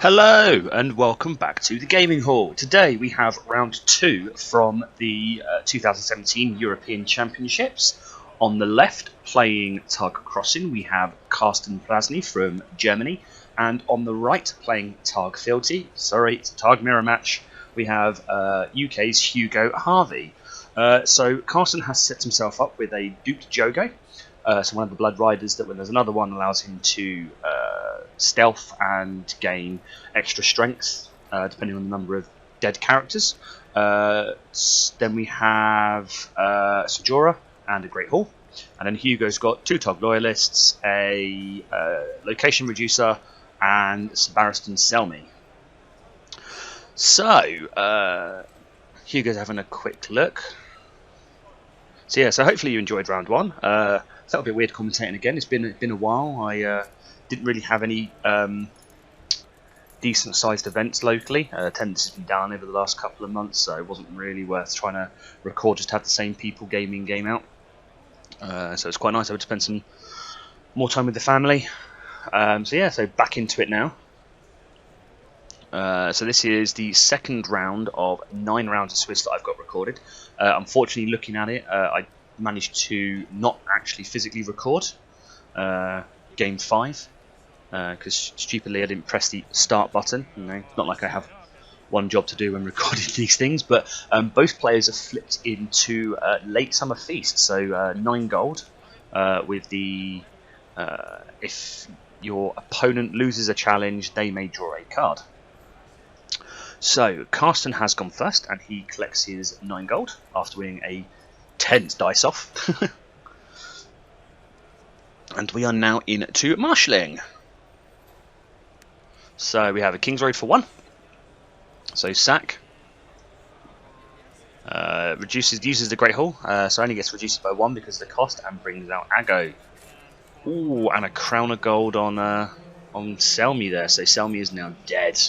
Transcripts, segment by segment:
Hello and welcome back to the Gaming Hall. Today we have round 2 from the 2017 European Championships. On the left, playing Targ Crossing, we have Carsten Praßni from Germany, and on the right, playing Targ Fealty, it's a Targ mirror match, we have UK's Hugo Harvey. So Carsten has set himself up with a duped Jogo, so one of the Blood Riders that when there's another one allows him to stealth and gain extra strength depending on the number of dead characters. Then we have Sajora and a Great Hall, and then Hugo's got 2 Targ Loyalists, a Location Reducer, and Barristan Selmy. So Hugo's having a quick look. So hopefully you enjoyed round 1. It's a little bit weird commentating again. It's been a while. I didn't really have any decent sized events locally. Attendance has been down over the last couple of months, so it wasn't really worth trying to record just to have the same people game in, game out. So it's quite nice. I would spend some more time with the family. So back into it now. So this is the second round of 9 rounds of Swiss that I've got recorded. Unfortunately, looking at it, I managed to not actually physically record game 5 because stupidly I didn't press the start button. Not like I have one job to do when recording these things, but both players have flipped into late summer feast, so 9 gold with the if your opponent loses a challenge, they may draw a card. So Carsten has gone first, and he collects his 9 gold after winning a 10 dice off. And we are now into marshalling. So we have a King's Road for 1. So sack. Uses the Great Hall, so only gets reduced by 1 because of the cost, and brings out Ago. Ooh, and a crown of gold on Selmy there. So Selmy is now dead.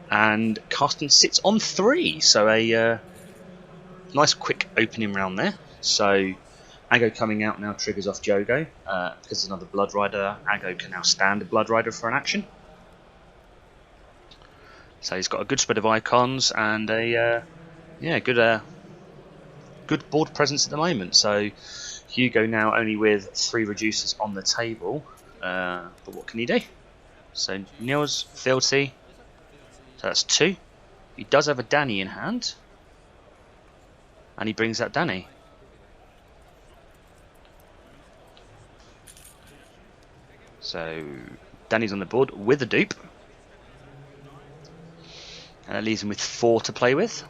And Carsten sits on 3, so a nice quick opening round there. So Ago coming out now triggers off Jogo. Because there's another Blood Rider, Ago can now stand a Blood Rider for an action. So he's got a good spread of icons and a good board presence at the moment. So Hugo now only with 3 reducers on the table. But what can he do? So Nils, Fealty. So that's 2. He does have a Danny in hand. And he brings out Danny. So Danny's on the board with a dupe. And that leaves him with 4 to play with.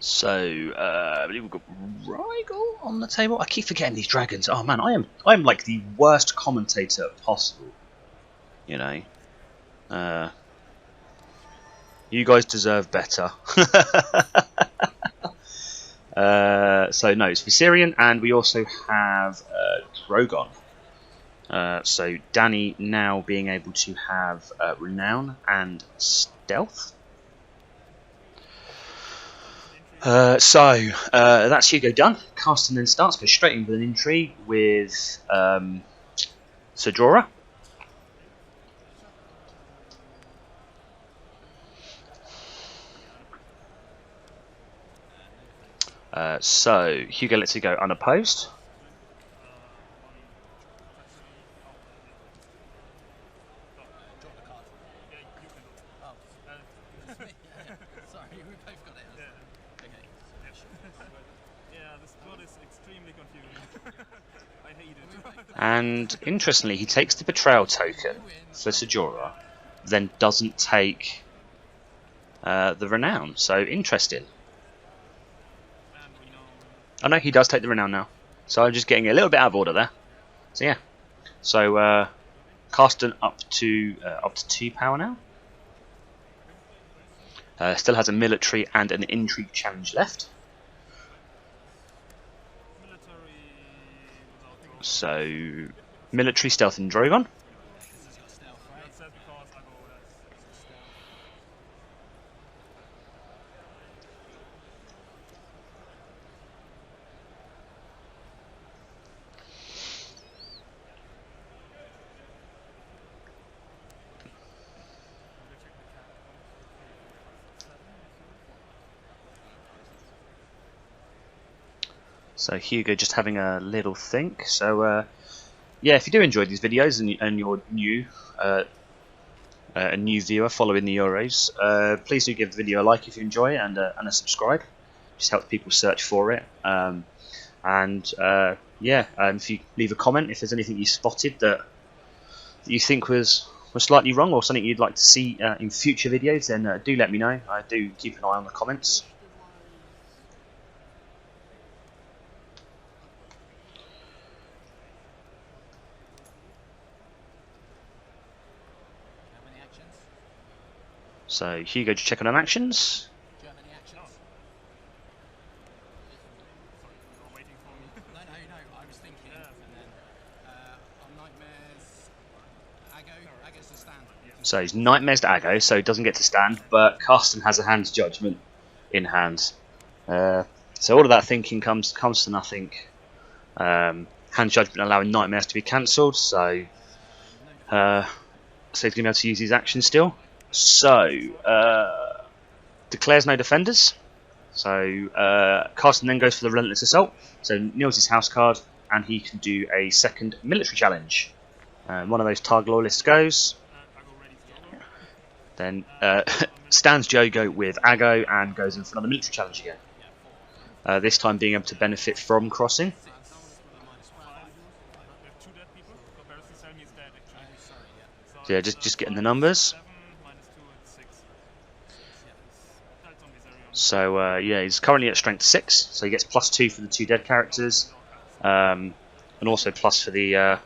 So I believe we've got Rigel on the table. I keep forgetting these dragons. Oh man, I am like the worst commentator possible. You guys deserve better. So no, it's Viserion, and we also have Drogon. So Danny now being able to have Renown and Stealth. That's Hugo done. Carsten then starts, goes straight in with an intrigue with Sajora. So Hugo lets it go unopposed. And interestingly, he takes the betrayal token for Sajora, then doesn't take the renown. So interesting. Oh no, he does take the renown now. So I'm just getting a little bit out of order there. So yeah. So Carsten up to 2 power now. Still has a military and an intrigue challenge left. So, military stealth in Drogon. So Hugo just having a little think. So yeah, if you do enjoy these videos and you're new, a new viewer following the Euros, please do give the video a like if you enjoy it, and a subscribe. Just helps people search for it. Yeah, if you leave a comment if there's anything you spotted that you think was slightly wrong, or something you'd like to see in future videos, then do let me know. I do keep an eye on the comments. So Hugo just checking on actions. So he's nightmares to Aggo, so he doesn't get to stand, but Carsten has a hand's judgment in hand. So all of that thinking comes to nothing. Hand judgment allowing nightmares to be cancelled, so he's going to be able to use his action still. So declares no defenders. So Carsten then goes for the relentless assault. So kneels his house card, and he can do a second military challenge. One of those Targ loyalists goes. Then stands Jogo with Aggo and goes in for another military challenge again. This time being able to benefit from crossing. So yeah, just getting the numbers. So yeah, he's currently at strength 6, so he gets +2 for the 2 dead characters, and also plus for the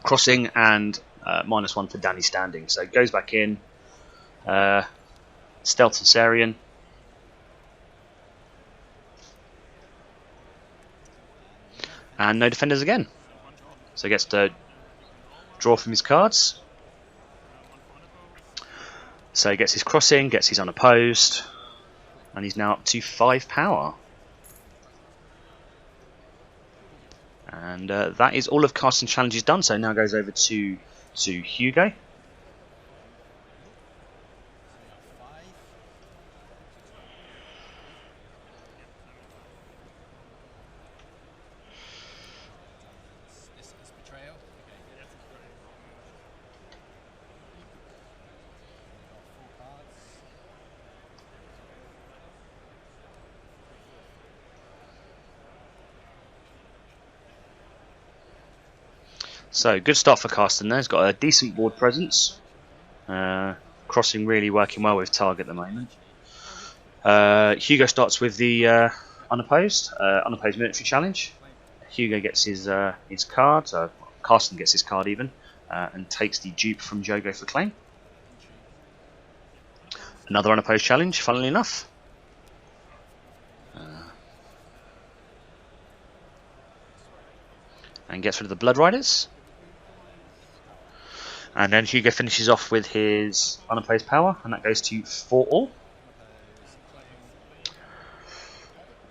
crossing, and -1 for Danny standing. So it goes back in. Stealth and Sarian. And no defenders again. So he gets to draw from his cards. So he gets his crossing, gets his unopposed, and he's now up to 5 power. And that is all of Carsten's challenges done. So now goes over to Hugo. So good start for Carsten there. He's got a decent board presence. Crossing really working well with Targ at the moment. Hugo starts with the unopposed military challenge. Hugo gets his card, Carsten gets his card even, and takes the dupe from Jogo for claim. Another unopposed challenge, funnily enough. And gets rid of the Blood Riders. And then Hugo finishes off with his unopposed power, and that goes to 4 all.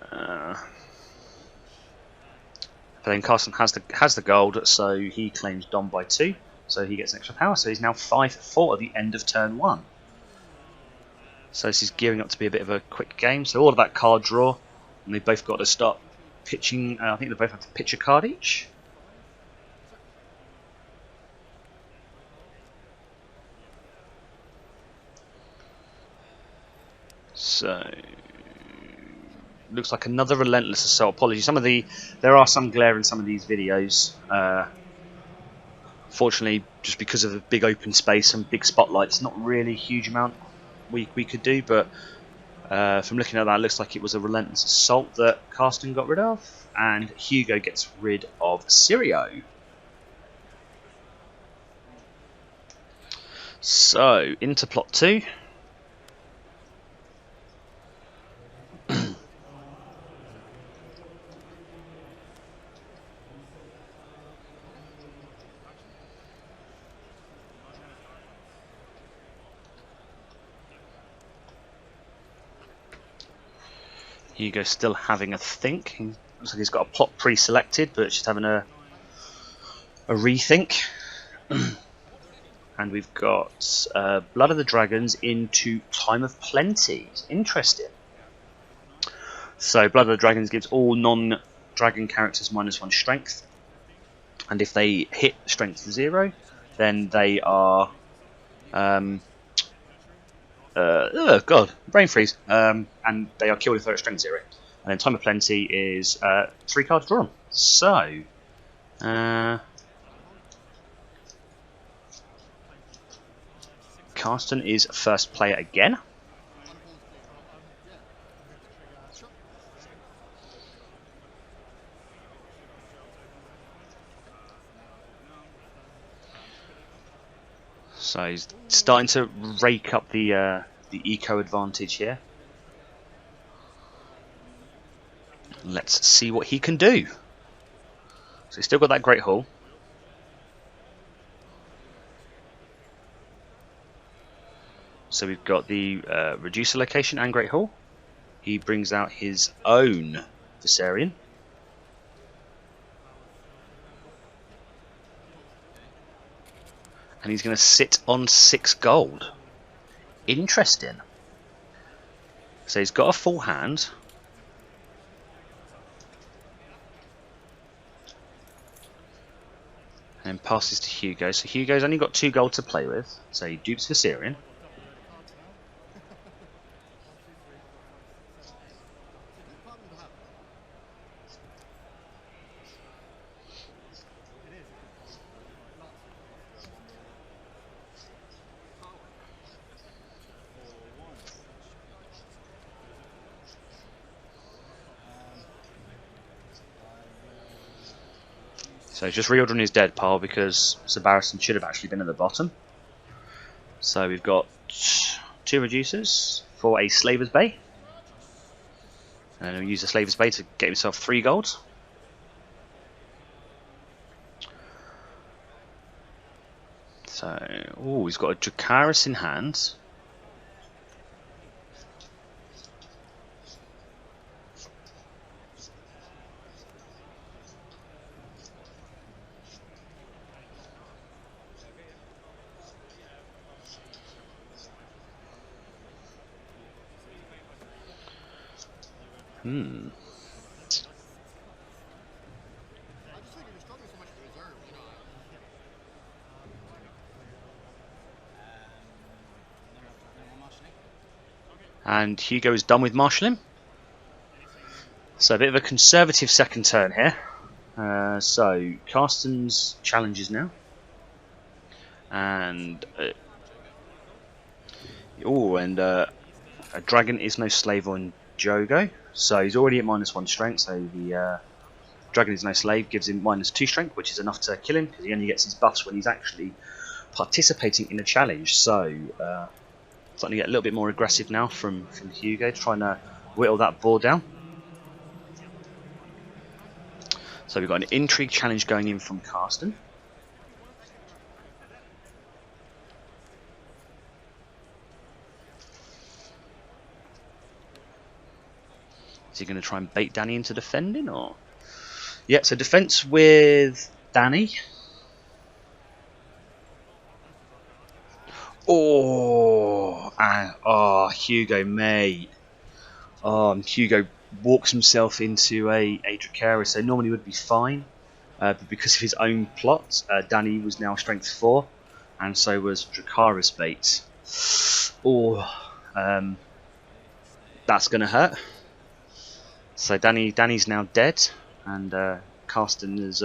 But then Carsten has the gold, so he claims Dom by 2, so he gets extra power. So he's now 5-4 at the end of turn 1. So this is gearing up to be a bit of a quick game. So all of that card draw, and they've both got to start pitching. I think they both have to pitch a card each. So looks like another relentless assault. Apologies. There are some glare in some of these videos. Fortunately, just because of the big open space and big spotlights, not really a huge amount we could do. But from looking at that, it looks like it was a relentless assault that Carsten got rid of, and Hugo gets rid of Sirio. So into plot 2. Hugo's still having a think. He looks like he's got a plot pre-selected, but just having a rethink. And we've got Blood of the Dragons into Time of Plenty. Interesting. So Blood of the Dragons gives all non-dragon characters -1 strength. And if they hit strength 0, then they are... oh god, brain freeze. And they are killed if they're at strength 0. And then Time of Plenty is 3 cards drawn. So... Carsten is first player again. So he's starting to rake up the eco advantage here. Let's see what he can do. So he's still got that Great Hall. So we've got the Reducer location and Great Hall. He brings out his own Viserion. And he's going to sit on 6 gold. Interesting. So he's got a full hand. And passes to Hugo. So Hugo's only got 2 gold to play with. So he dupes Viserion. So he's just reordering his dead pile because Sabarison should have actually been at the bottom. So we've got 2 reducers for a Slaver's Bay. And he'll use the Slaver's Bay to get himself 3 gold. So, oh, he's got a Dracarys in hand. And Hugo is done with marshalling. So a bit of a conservative second turn here. So Carsten's challenges now. And a dragon is no slave on Jogo. So he's already at -1 strength. So the dragon is no slave gives him -2 strength, which is enough to kill him because he only gets his buffs when he's actually participating in a challenge. So starting to get a little bit more aggressive now from Hugo, trying to whittle that board down. So we've got an intrigue challenge going in from Carsten. Is he going to try and bait Danny into defending, or? Yeah, so defense with Danny. Oh, Hugo, mate. Hugo walks himself into a Dracarys, so normally would be fine. But because of his own plot, Danny was now strength 4, and so was Dracarys bait. That's going to hurt. So Danny's now dead, and Carsten has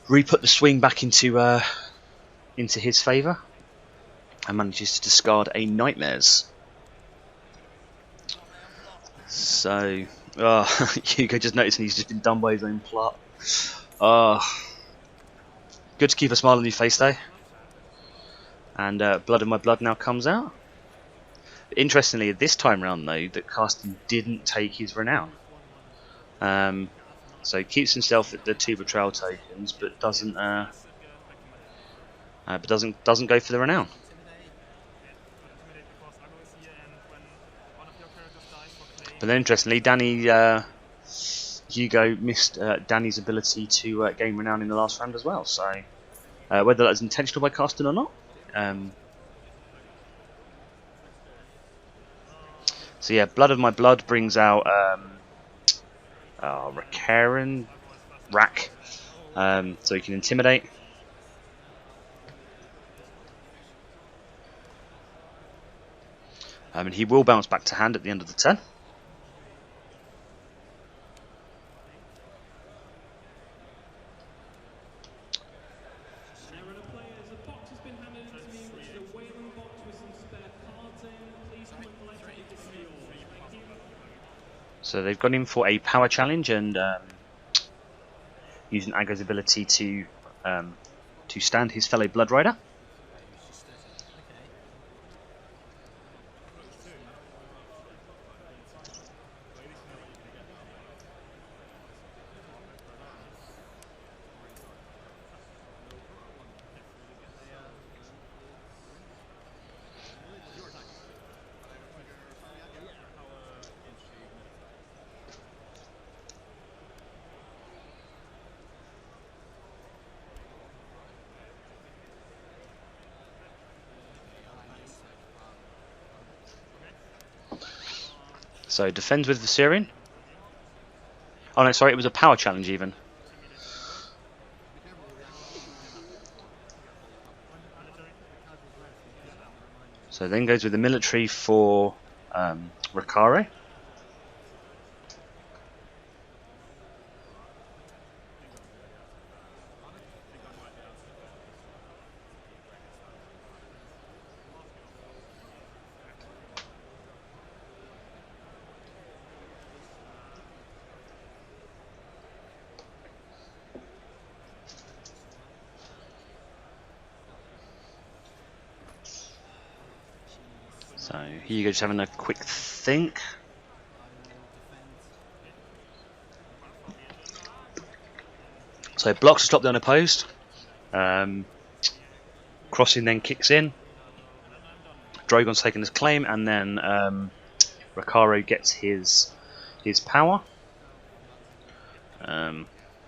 re-put the swing back into his favour, and manages to discard a Nightmares. So, Hugo just noticing he's just been done by his own plot. Good to keep a smile on your face though. And Blood of My Blood now comes out. Interestingly, this time round though, that Carsten didn't take his renown. So he keeps himself at the 2 betrayal tokens, but doesn't go for the renown. But then interestingly, Hugo missed Danny's ability to gain renown in the last round as well. So whether that was intentional by Carsten or not. So yeah, Blood of My Blood brings out Rack, so he can intimidate. And he will bounce back to hand at the end of the turn. So they've gone in for a power challenge and using Aggo's ability to stand his fellow Blood Rider. So defends with Viserion. Oh no, sorry, it was a power challenge even. So then goes with the military for Ricare. So here you go, just having a quick think. So blocks to stop the unopposed. Crossing then kicks in. Drogon's taking his claim, and then Ricare gets his power. But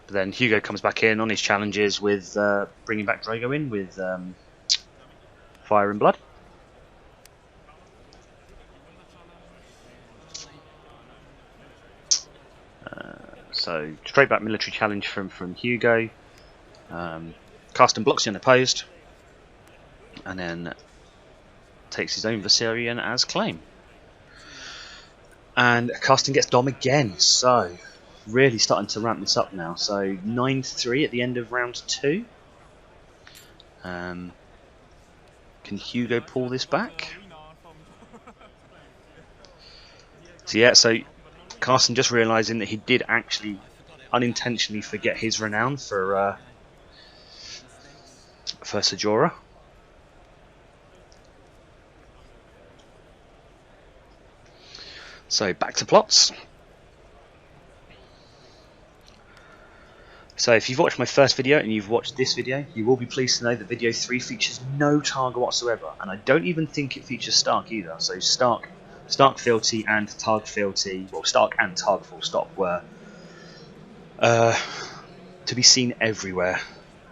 then Hugo comes back in on his challenges with bringing back Drogo in with Fire and Blood. So straight back military challenge from Hugo. Carsten blocks the unopposed, and then takes his own Viserion as claim. And Carsten gets Dom again, so really starting to ramp this up now. So 9-3 at the end of round 2. Can Hugo pull this back? So yeah, so Carsten just realising that he did actually unintentionally forget his renown for Sajora. So back to plots. So if you've watched my first video and you've watched this video, you will be pleased to know that video 3 features no Targ whatsoever, and I don't even think it features Stark either. So Stark Fealty and Targ Fealty, well, Stark and Targ full stop, were to be seen everywhere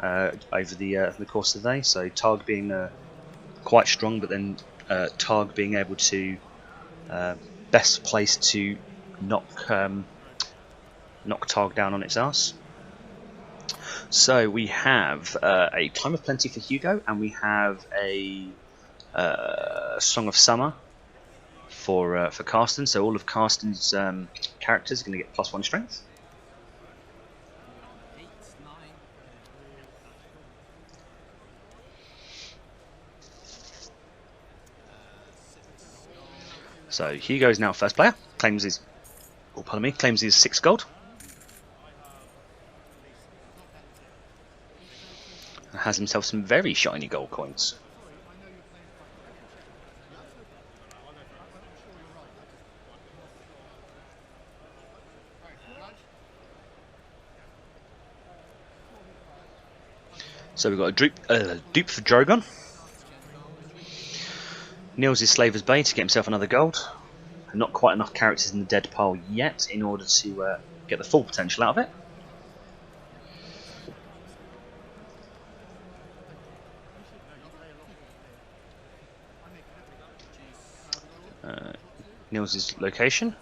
over the course of the day. So Targ being quite strong, but then Targ being able to best placed to knock Targ down on its ass. So we have a Time of Plenty for Hugo, and we have a Song of Summer for Carsten. So all of Carsten's characters are going to get +1 strength. So Hugo is now first player. Claims his 6 gold. And has himself some very shiny gold coins. So we've got a dupe for Drogon. Kneels his Slaver's Bay to get himself another gold. Not quite enough characters in the dead pile yet in order to get the full potential out of it. Nils' location.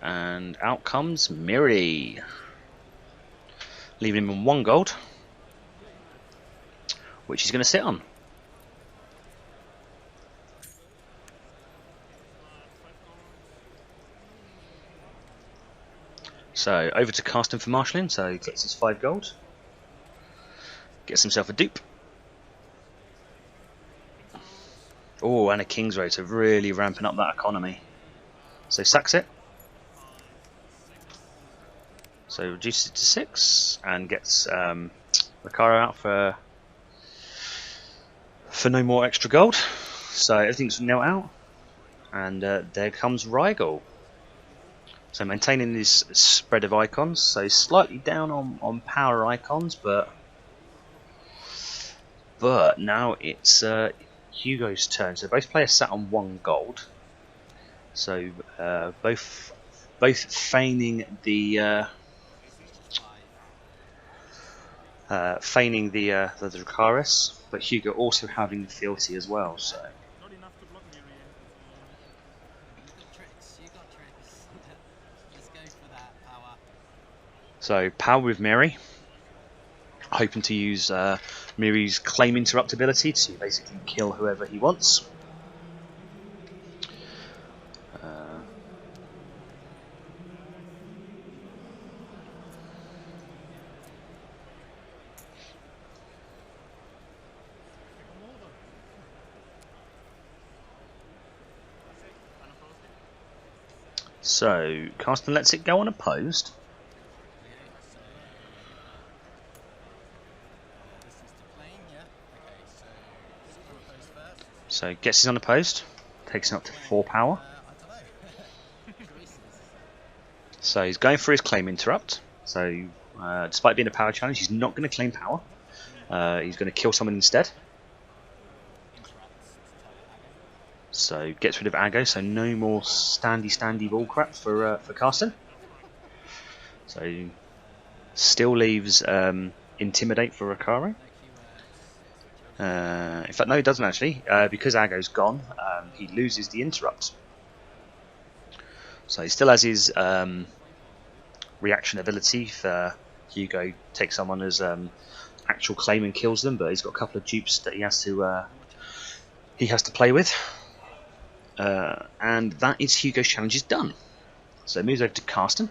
And out comes Miri, leaving him on 1 gold, which he's going to sit on. So over to Carsten for marshalling, so he gets his 5 gold, gets himself a dupe. Oh, and a King's Road, so really ramping up that economy. So sacks it. So reduces it to 6 and gets Ricardo out for no more extra gold. So everything's now out, and there comes Rygel. So maintaining this spread of icons, so slightly down on power icons, but now it's Hugo's turn. So both players sat on 1 gold. So both feigning the Dracarys, but Hugo also having the Fealty as well. So power with Miri, hoping to use Miri's claim interrupt ability to basically kill whoever he wants. So Carsten lets it go unopposed. So gets his unopposed, takes him up to 4 power. So he's going for his claim interrupt. So despite being a power challenge, he's not going to claim power. He's going to kill someone instead. So gets rid of Aggo, so no more standy bullcrap for Carsten. So still leaves Intimidate for Ricardo. In fact, no, he doesn't actually. Because Aggo's gone, he loses the interrupt. So he still has his reaction ability if Hugo takes someone as actual claim and kills them, but he's got a couple of dupes that he has to play with. And that is Hugo's challenges done. So it moves over to Carsten.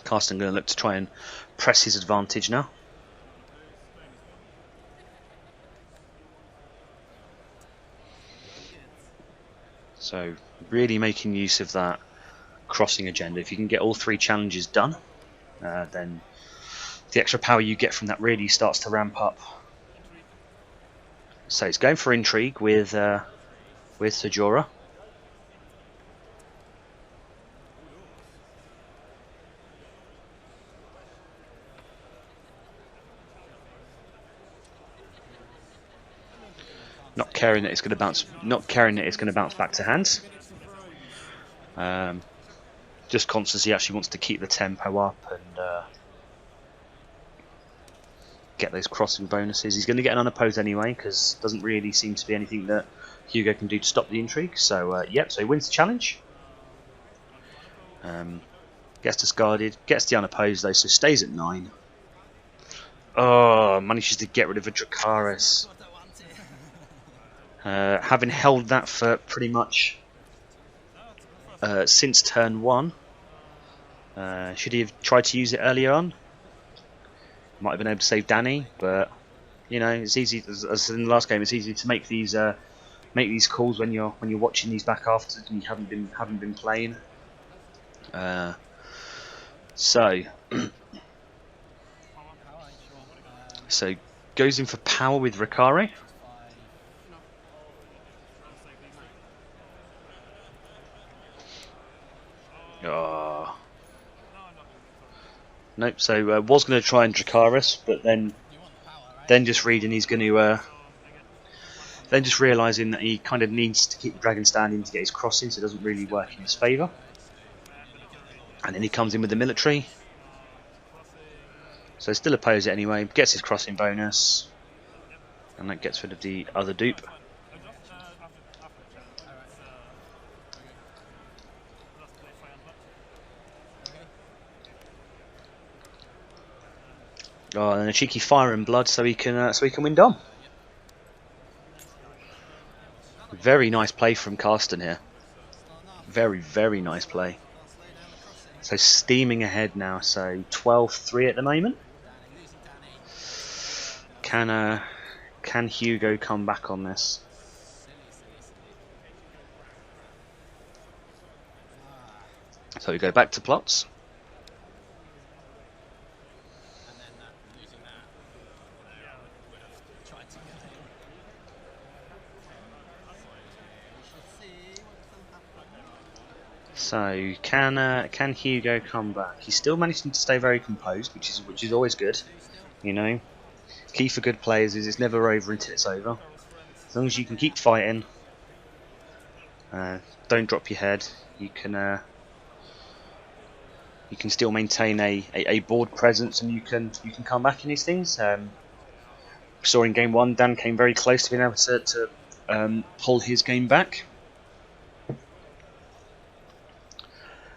Carsten going to look to try and press his advantage now. So really making use of that crossing agenda. If you can get all 3 challenges done, then the extra power you get from that really starts to ramp up. So it's going for intrigue with Sajora. Not caring that it's going to bounce. Not caring that it's going to bounce back to hand. Just conscious he actually wants to keep the tempo up and get those crossing bonuses. He's going to get an unopposed anyway because doesn't really seem to be anything that Hugo can do to stop the intrigue. So yep, so he wins the challenge. Gets discarded, gets the unopposed though, so stays at 9. Oh, manages to get rid of a Dracarys. Having held that for pretty much since turn 1. Should he have tried to use it earlier on? Might have been able to save Danny, but you know it's easy. As in the last game, it's easy to make these calls when you're watching these back after and you haven't been playing. So goes in for power with Ricardo. Oh. Nope. So was going to try and Dracarys, but then just reading he's going to Then just realising that he kind of needs to keep the dragon standing to get his crossing, so it doesn't really work in his favour. And then he comes in with the military. So still oppose it anyway, gets his crossing bonus. And that gets rid of the other dupe. Oh, and a cheeky fire and blood, so he can win Dom. Very nice play from Carsten here. Very, very nice play. So steaming ahead now. So 12-3 at the moment. Can Hugo come back on this? So we go back to plots. So can Hugo come back? He's still managing to stay very composed, which is always good. You know, key for good players is it's never over until it's over. As long as you can keep fighting, don't drop your head. You can still maintain a board presence, and you can come back in these things. Saw in game 1, Dan came very close to being able to pull his game back.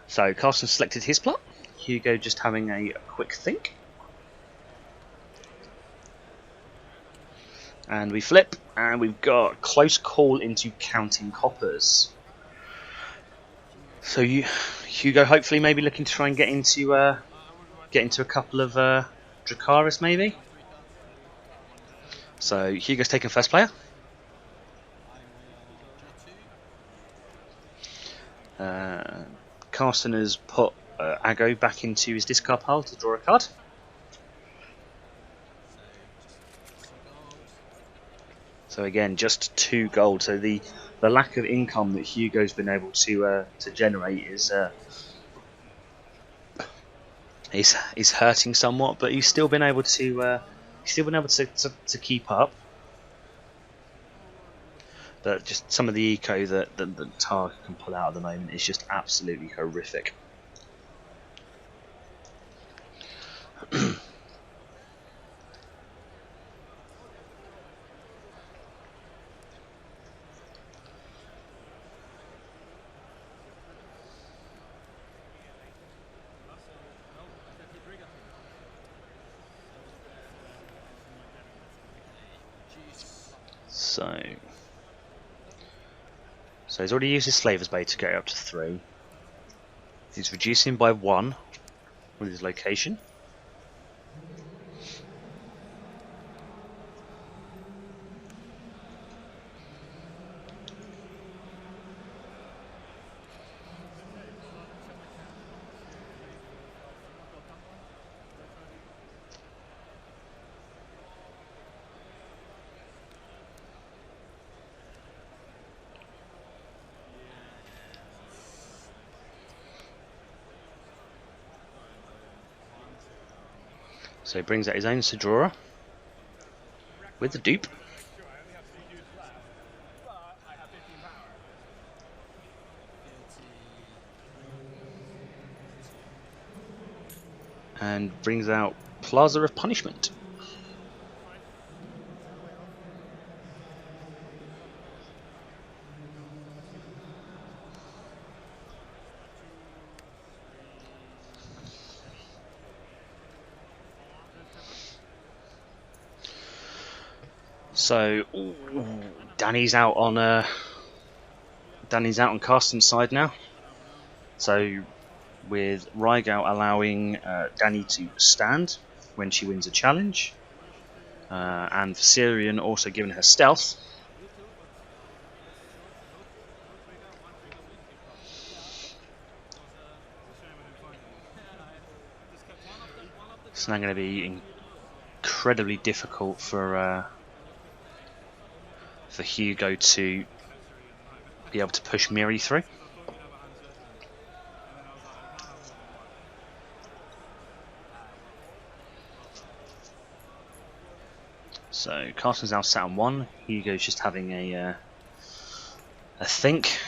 So Carsten selected his plot. Hugo just having a quick think. And we flip, and we've got close call into counting coppers. So Hugo hopefully maybe looking to try and get into a couple of Dracarys maybe. So Hugo's taken first player. Carsten has put Ago back into his discard pile to draw a card. So again, just 2 gold. So the lack of income that Hugo's been able to generate is hurting somewhat, but he's still been able to keep up. But just some of the eco that Targ can pull out at the moment is just absolutely horrific. So he's already used his Slaver's Bait to get up to 3. He's reducing by 1 with his location. So he brings out his own Sidora with the dupe. And brings out Plaza of Punishment. So Danny's out on Carsten's side now. So with Rygau allowing Danny to stand when she wins a challenge, and Viserion also giving her stealth. It's now going to be incredibly difficult for Hugo to be able to push Miri through. So Carsten's now sat on 1. Hugo's just having a think.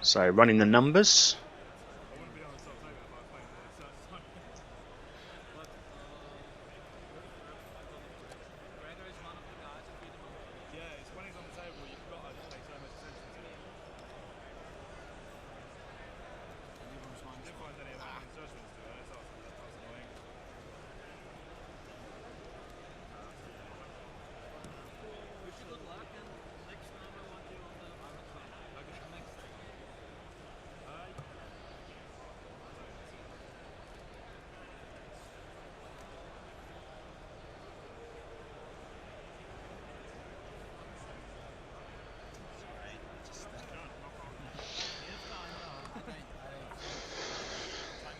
So running the numbers.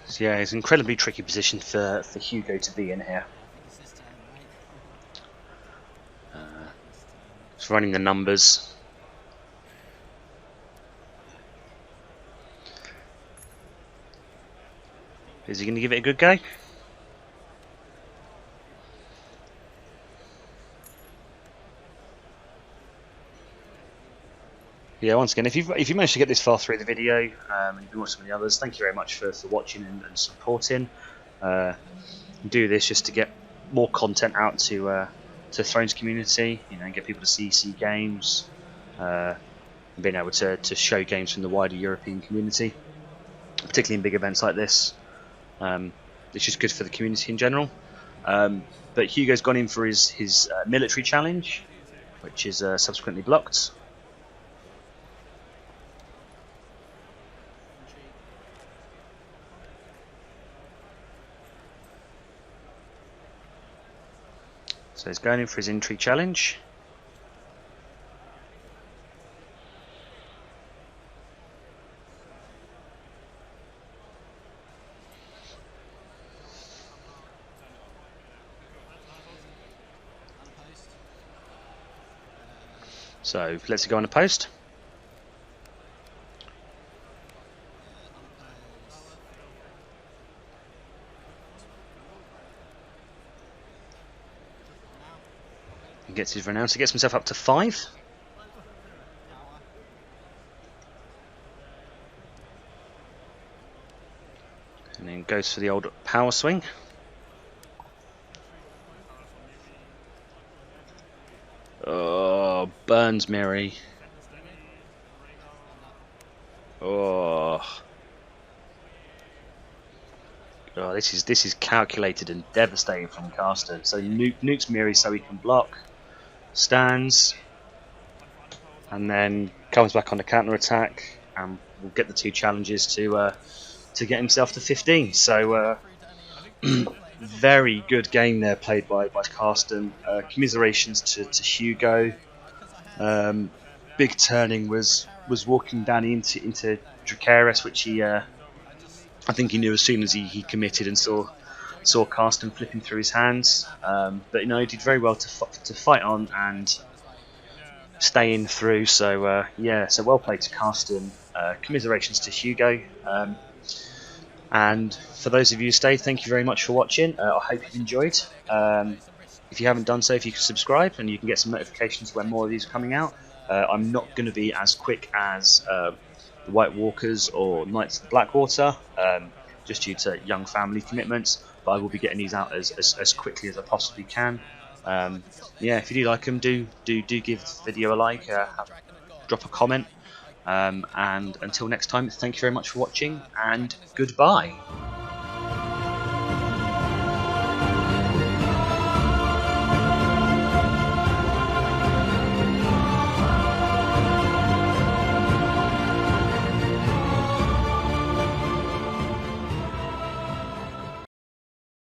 So yeah, it's an incredibly tricky position for Hugo to be in here. Just running the numbers. Is he going to give it a good go? Yeah, once again, if you managed to get this far through the video and you've been watching some of the others, thank you very much for watching and supporting. Do this just to get more content out to Thrones community, you know, and get people to see games, and being able to show games from the wider European community, particularly in big events like this. It's just good for the community in general. But Hugo's gone in for his military challenge, which is subsequently blocked. So he's going in for his intrigue challenge. So let's go on a post. He gets his renounce. He gets himself up to 5. And then goes for the old power swing. Oh, burns Miri. Oh, this is calculated and devastating from Carsten. So nukes Miri so he can block, stands, and then comes back on the counter attack, and will get the 2 challenges to get himself to 15. So very good game there played by Carsten. Commiserations to Hugo. Big turning was walking down into Dracarys, which he I think he knew as soon as he committed and saw Carsten flipping through his hands. But you know, he did very well to fight on and stay in through. So yeah, so well played to Carsten. Commiserations to Hugo. And for those of you who stayed, thank you very much for watching. I hope you've enjoyed. If you haven't done so, if you can subscribe and you can get some notifications when more of these are coming out. I'm not going to be as quick as the White Walkers or Knights of the Blackwater, just due to young family commitments, but I will be getting these out as quickly as I possibly can. Yeah, if you do like them, do give the video a like, drop a comment. And until next time, thank you very much for watching, and goodbye.